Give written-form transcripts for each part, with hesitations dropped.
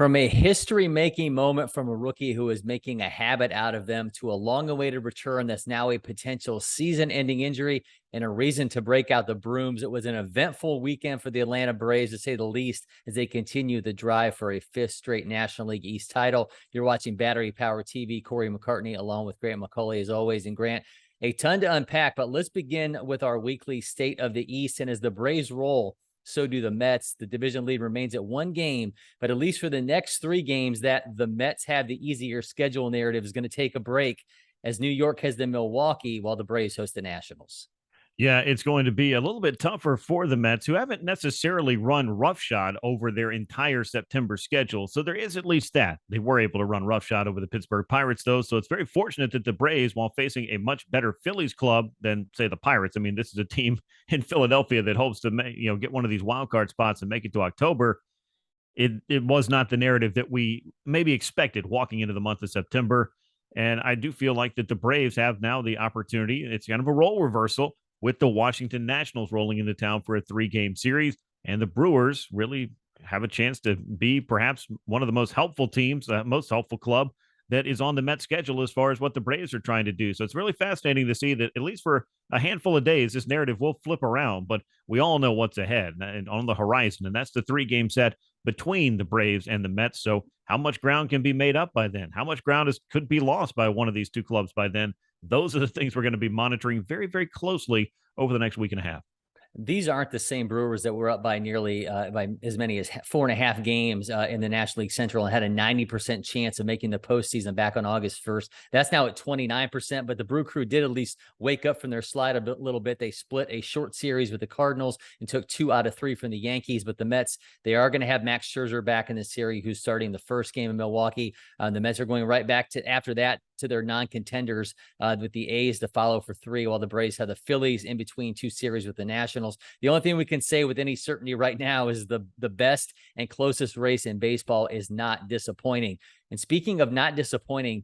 From a history-making moment from a rookie who is making a habit out of them to a long-awaited return that's now a potential season-ending injury and a reason to break out the brooms. It was an eventful weekend for the Atlanta Braves, to say the least, as they continue the drive for a fifth straight National League East title. You're watching Battery Power TV. Cory McCartney, along with Grant McAuley, as always. And Grant, a ton to unpack, but let's begin with our weekly State of the East. And as the Braves roll, so do the Mets. The division lead remains at one game, but at least for the next three games that the Mets have the easier schedule narrative is going to take a break, as New York has the Milwaukee while the Braves host the Nationals. Yeah, it's going to be a little bit tougher for the Mets, who haven't necessarily run roughshod over their entire September schedule. So there is at least that. They were able to run roughshod over the Pittsburgh Pirates, though. So it's very fortunate that the Braves, while facing a much better Phillies club than, say, the Pirates. I mean, this is a team in Philadelphia that hopes to get one of these wild card spots and make it to October. It was not the narrative that we maybe expected walking into the month of September. And I do feel like that the Braves have now the opportunity. It's kind of a role reversal with the Washington Nationals rolling into town for a 3-game series. And the Brewers really have a chance to be perhaps one of the most helpful teams, most helpful club that is on the Mets schedule as far as what the Braves are trying to do. So it's really fascinating to see that at least for a handful of days, this narrative will flip around, but we all know what's ahead and on the horizon. And that's the 3-game set between the Braves and the Mets. So how much ground can be made up by then? How much ground could be lost by one of these two clubs by then? Those are the things we're going to be monitoring very, very closely over the next week and a half. These aren't the same Brewers that were up by nearly by as many as 4.5 games in the National League Central and had a 90% chance of making the postseason back on August 1st. That's now at 29%, but the Brew Crew did at least wake up from their slide a little bit. They split a short series with the Cardinals and took 2 out of 3 from the Yankees, but the Mets, they are going to have Max Scherzer back in the series, who's starting the first game in Milwaukee. The Mets are going right back to, after that, to their non-contenders with the A's to follow for 3, while the Braves have the Phillies in between 2 series with the Nationals. The only thing we can say with any certainty right now is the best and closest race in baseball is not disappointing. And speaking of not disappointing,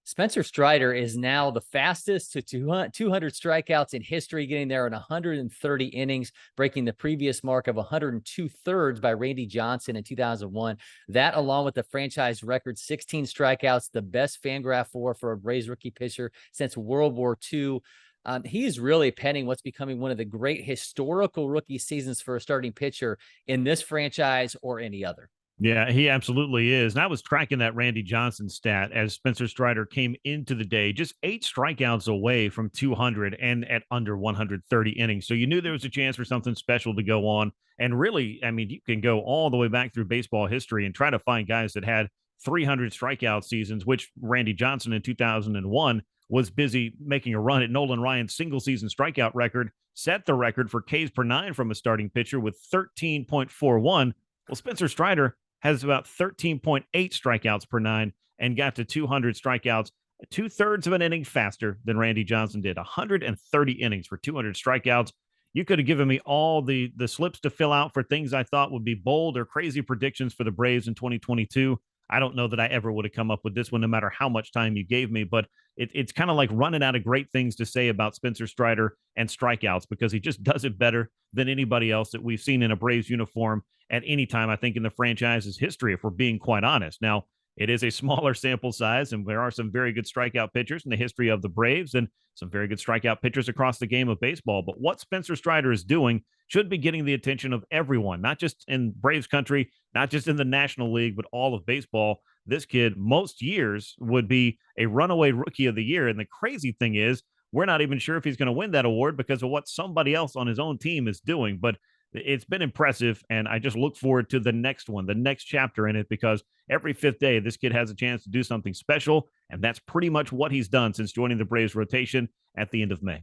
Spencer Strider is now the fastest to 200 strikeouts in history, getting there in 130 innings, breaking the previous mark of 102 thirds by Randy Johnson in 2001. That, along with the franchise record 16 strikeouts, the best FanGraph for a Braves rookie pitcher since World War II. He is really penning what's becoming one of the great historical rookie seasons for a starting pitcher in this franchise or any other. Yeah, he absolutely is. And I was tracking that Randy Johnson stat as Spencer Strider came into the day, just 8 strikeouts away from 200 and at under 130 innings. So you knew there was a chance for something special to go on. And really, I mean, you can go all the way back through baseball history and try to find guys that had 300 strikeout seasons, which Randy Johnson in 2001 was busy making a run at Nolan Ryan's single season strikeout record, set the record for Ks per 9 from a starting pitcher with 13.41. Well, Spencer Strider has about 13.8 strikeouts per 9 and got to 200 strikeouts, 2/3 of an inning faster than Randy Johnson did. 130 innings for 200 strikeouts. You could have given me all the slips to fill out for things I thought would be bold or crazy predictions for the Braves in 2022. I don't know that I ever would have come up with this one, no matter how much time you gave me, but it's kind of like running out of great things to say about Spencer Strider and strikeouts, because he just does it better than anybody else that we've seen in a Braves uniform at any time, I think, in the franchise's history, if we're being quite honest. Now, it is a smaller sample size, and there are some very good strikeout pitchers in the history of the Braves and some very good strikeout pitchers across the game of baseball. But what Spencer Strider is doing should be getting the attention of everyone, not just in Braves country, not just in the National League, but all of baseball. This kid, most years, would be a runaway rookie of the year. And the crazy thing is, we're not even sure if he's going to win that award because of what somebody else on his own team is doing. But it's been impressive, and I just look forward to the next one, the next chapter in it, because every 5th day, this kid has a chance to do something special, and that's pretty much what he's done since joining the Braves rotation at the end of May.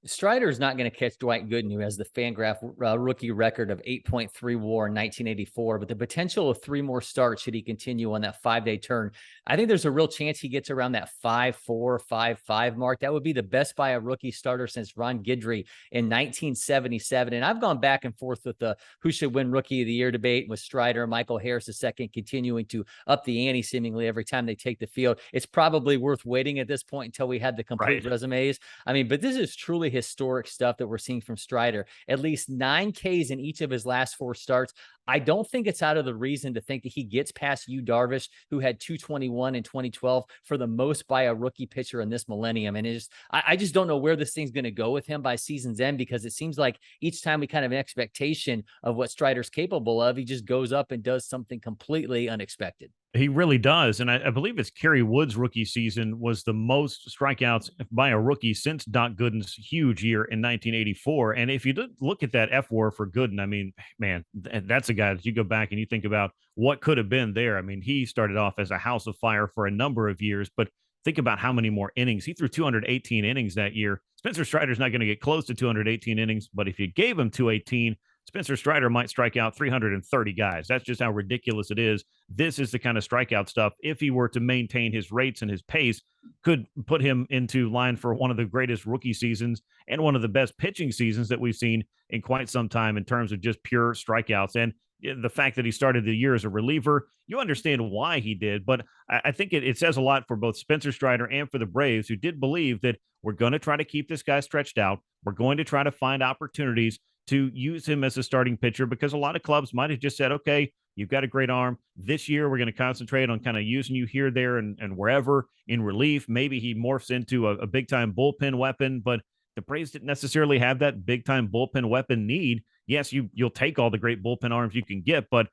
Strider is not going to catch Dwight Gooden, who has the FanGraph rookie record of 8.3 WAR in 1984, but the potential of 3 more starts should he continue on that 5-day turn. I think there's a real chance he gets around that 5.4, 5.5 mark. That would be the best by a rookie starter since Ron Guidry in 1977. And I've gone back and forth with the who should win rookie of the year debate with Strider and Michael Harris II continuing to up the ante seemingly every time they take the field. It's probably worth waiting at this point until we had the complete resumes. I mean, but this is truly really historic stuff that we're seeing from Strider. At least 9 Ks in each of his last 4 starts. I don't think it's out of the reason to think that he gets past Yu Darvish, who had 221 in 2012 for the most by a rookie pitcher in this millennium. And I just don't know where this thing's going to go with him by season's end, because it seems like each time we kind of have an expectation of what Strider's capable of, he just goes up and does something completely unexpected. He really does. And I believe it's Kerry Wood's rookie season was the most strikeouts by a rookie since Doc Gooden's huge year in 1984. And if you look at that fWAR for Gooden, I mean, man, that's a guy that you go back and you think about what could have been there. I mean, he started off as a house of fire for a number of years, but think about how many more innings. He threw 218 innings that year. Spencer Strider's not going to get close to 218 innings, but if you gave him 218, Spencer Strider might strike out 330 guys. That's just how ridiculous it is. This is the kind of strikeout stuff, if he were to maintain his rates and his pace, could put him into line for one of the greatest rookie seasons and one of the best pitching seasons that we've seen in quite some time in terms of just pure strikeouts. And the fact that he started the year as a reliever, you understand why he did. But I think it says a lot for both Spencer Strider and for the Braves, who did believe that we're going to try to keep this guy stretched out. We're going to try to find opportunities to use him as a starting pitcher, because a lot of clubs might have just said, okay, you've got a great arm. This year, we're going to concentrate on kind of using you here, there, and wherever in relief. Maybe he morphs into a big time bullpen weapon, but the Braves didn't necessarily have that big time bullpen weapon need. Yes, you'll take all the great bullpen arms you can get, but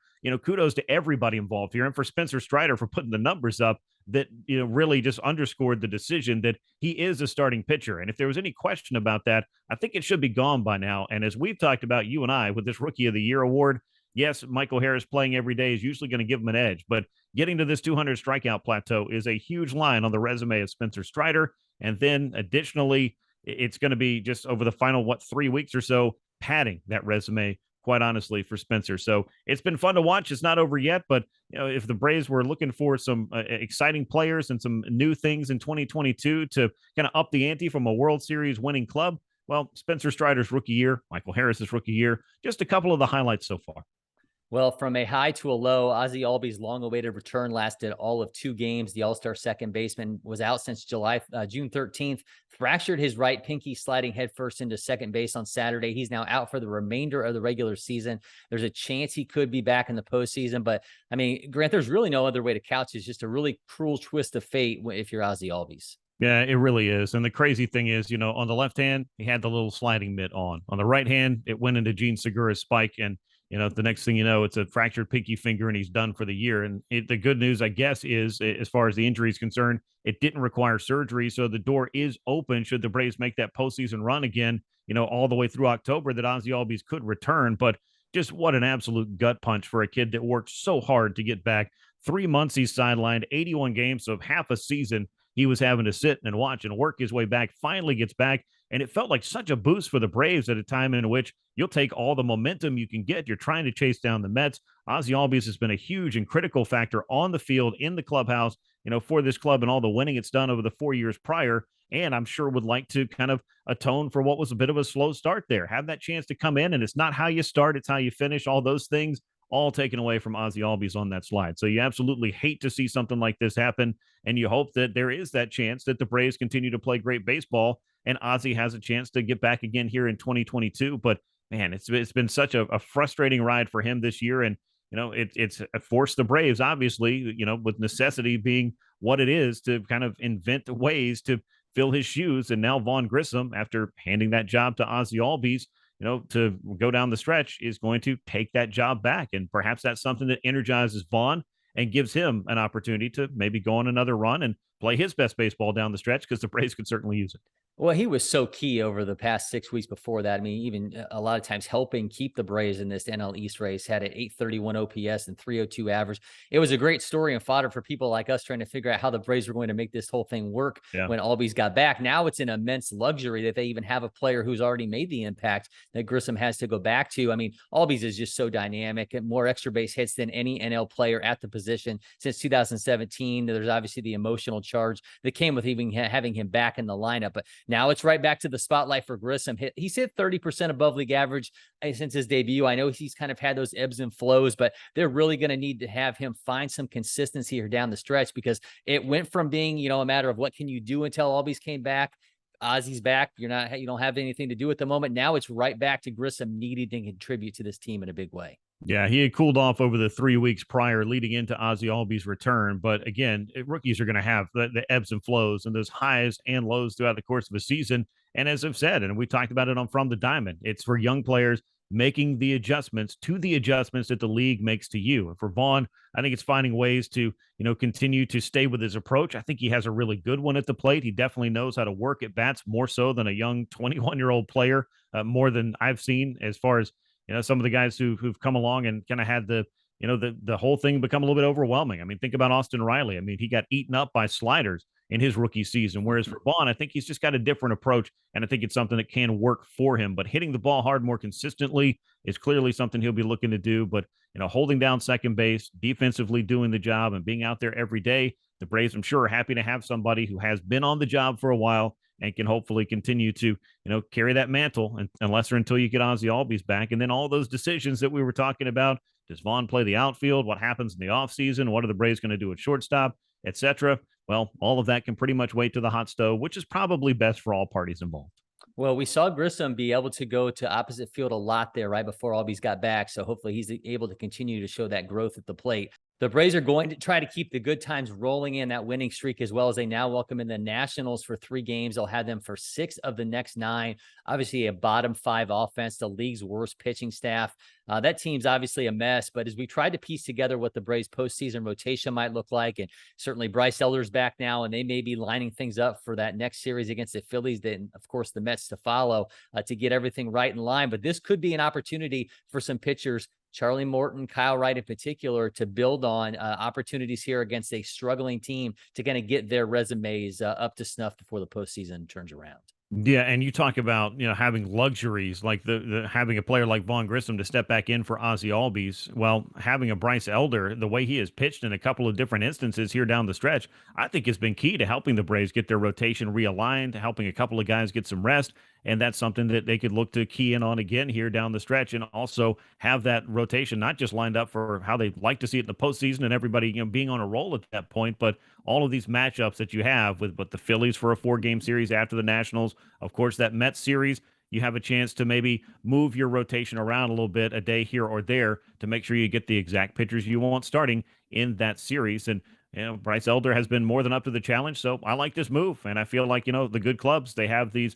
kudos to everybody involved here, and for Spencer Strider for putting the numbers up that really just underscored the decision that he is a starting pitcher. And if there was any question about that, I think it should be gone by now. And as we've talked about, you and I, with this Rookie of the Year award, yes, Michael Harris playing every day is usually going to give him an edge, but getting to this 200 strikeout plateau is a huge line on the resume of Spencer Strider. And then additionally, it's going to be just over the final, 3 weeks or so, padding that resume, quite honestly, for Spencer. So it's been fun to watch. It's not over yet, but if the Braves were looking for some exciting players and some new things in 2022 to kind of up the ante from a World Series winning club, well, Spencer Strider's rookie year, Michael Harris's rookie year, just a couple of the highlights so far. Well, from a high to a low, Ozzie Albies' long-awaited return lasted all of 2 games. The All-Star second baseman was out since June 13th, fractured his right pinky, sliding headfirst into second base on Saturday. He's now out for the remainder of the regular season. There's a chance he could be back in the postseason, but I mean, Grant, there's really no other way to couch it. It's just a really cruel twist of fate if you're Ozzie Albies. Yeah, it really is. And the crazy thing is, on the left hand, he had the little sliding mitt on. On the right hand, it went into Gene Segura's spike, and the next thing you know, it's a fractured pinky finger and he's done for the year. And the good news, I guess, is as far as the injury is concerned, it didn't require surgery. So the door is open should the Braves make that postseason run again, all the way through October, that Ozzie Albies could return. But just what an absolute gut punch for a kid that worked so hard to get back. 3 months he's sidelined, 81 games, so half a season he was having to sit and watch and work his way back, finally gets back. And it felt like such a boost for the Braves at a time in which you'll take all the momentum you can get. You're trying to chase down the Mets. Ozzie Albies has been a huge and critical factor on the field, in the clubhouse, for this club and all the winning it's done over the 4 years prior. And I'm sure would like to kind of atone for what was a bit of a slow start there. Have that chance to come in, and it's not how you start, it's how you finish. All those things all taken away from Ozzie Albies on that slide. So you absolutely hate to see something like this happen, and you hope that there is that chance that the Braves continue to play great baseball and Ozzie has a chance to get back again here in 2022. But man, it's been such a frustrating ride for him this year, and it's forced the Braves, obviously, with necessity being what it is, to kind of invent ways to fill his shoes. And now Vaughn Grissom, after handing that job to Ozzie Albies, to go down the stretch, is going to take that job back. And perhaps that's something that energizes Vaughn and gives him an opportunity to maybe go on another run and play his best baseball down the stretch, because the Braves could certainly use it. Well, he was so key over the past 6 weeks before that. I mean, even a lot of times helping keep the Braves in this NL East race. Had an 831 OPS and 302 average. It was a great story and fodder for people like us trying to figure out how the Braves were going to make this whole thing work when Albies got back. Now it's an immense luxury that they even have a player who's already made the impact that Grissom has to go back to. I mean, Albies is just so dynamic and more extra base hits than any NL player at the position since 2017. There's obviously the emotional charge that came with even having him back in the lineup, but now it's right back to the spotlight for Grissom. He's hit 30% above league average since his debut. I know he's kind of had those ebbs and flows, but they're really going to need to have him find some consistency here down the stretch, because it went from being, a matter of what can you do until Albies came back. Ozzie's back. You don't have anything to do at the moment. Now it's right back to Grissom needing to contribute to this team in a big way. Yeah, he had cooled off over the 3 weeks prior leading into Ozzie Albies' return. But again, rookies are going to have the ebbs and flows and those highs and lows throughout the course of a season. And as I've said, and we talked about it on From the Diamond, it's for young players making the adjustments to the adjustments that the league makes to you. And for Vaughn, I think it's finding ways to, continue to stay with his approach. I think he has a really good one at the plate. He definitely knows how to work at bats more so than a young 21-year-old player, more than I've seen as far as some of the guys who've come along and kind of had the whole thing become a little bit overwhelming. I mean, think about Austin Riley. I mean, he got eaten up by sliders in his rookie season, whereas for Vaughn, I think he's just got a different approach, and I think it's something that can work for him. But hitting the ball hard more consistently is clearly something he'll be looking to do. But holding down second base, defensively doing the job, and being out there every day, the Braves, I'm sure, are happy to have somebody who has been on the job for a while and can hopefully continue to, carry that mantle unless or until you get Ozzie Albies back. And then all those decisions that we were talking about. Does Vaughn play the outfield? What happens in the offseason? What are the Braves going to do at shortstop, etc.? Well, all of that can pretty much wait to the hot stove, which is probably best for all parties involved. Well, we saw Grissom be able to go to opposite field a lot there right before Albies got back. So hopefully he's able to continue to show that growth at the plate. The Braves are going to try to keep the good times rolling in that winning streak, as well as they now welcome in the Nationals for 3 games. They'll have them for 6 of the next 9. Obviously, a bottom 5 offense, the league's worst pitching staff. That team's obviously a mess, but as we tried to piece together what the Braves postseason rotation might look like, and certainly Bryce Elder's back now, and they may be lining things up for that next series against the Phillies, then of course the Mets to follow, to get everything right in line. But this could be an opportunity for some pitchers, Charlie Morton, Kyle Wright in particular, to build on opportunities here against a struggling team to kind of get their resumes up to snuff before the postseason turns around. Yeah, and you talk about having luxuries like the having a player like Vaughn Grissom to step back in for Ozzie Albies. Well, having a Bryce Elder, the way he has pitched in a couple of different instances here down the stretch, I think has been key to helping the Braves get their rotation realigned, helping a couple of guys get some rest. And that's something that they could look to key in on again here down the stretch, and also have that rotation not just lined up for how they like to see it in the postseason and everybody being on a roll at that point, but all of these matchups that you have with the Phillies for a 4-game series after the Nationals, of course, that Mets series. You have a chance to maybe move your rotation around a little bit, a day here or there, to make sure you get the exact pitchers you want starting in that series. And Bryce Elder has been more than up to the challenge. So I like this move. And I feel like, the good clubs, they have these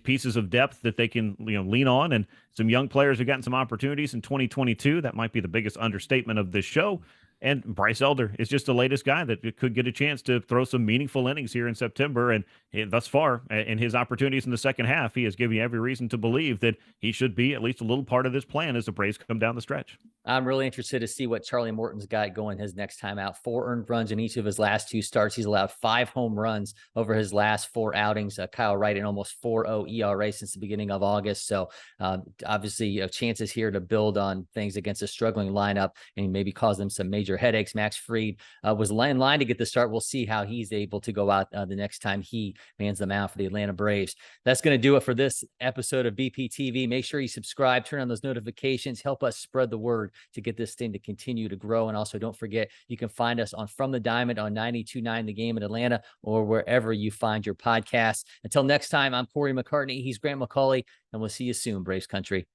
pieces of depth that they can, lean on. And some young players have gotten some opportunities in 2022. That might be the biggest understatement of this show. And Bryce Elder is just the latest guy that could get a chance to throw some meaningful innings here in September. And thus far, in his opportunities in the second half, he has given you every reason to believe that he should be at least a little part of this plan as the Braves come down the stretch. I'm really interested to see what Charlie Morton's got going his next time out. 4 earned runs in each of his last 2 starts. He's allowed 5 home runs over his last 4 outings. Kyle Wright in almost 4.0 ERA since the beginning of August. So obviously chances here to build on things against a struggling lineup and maybe cause them some major headaches. Max Fried was in line to get the start. We'll see how he's able to go out the next time he mans the mound for the Atlanta Braves. That's going to do it for this episode of BPTV. Make sure you subscribe, turn on those notifications, help us spread the word to get this thing to continue to grow. And also don't forget, you can find us on From the Diamond on 92.9 The Game in Atlanta, or wherever you find your podcasts. Until next time, I'm Cory McCartney. He's Grant McAuley, and we'll see you soon, Braves country.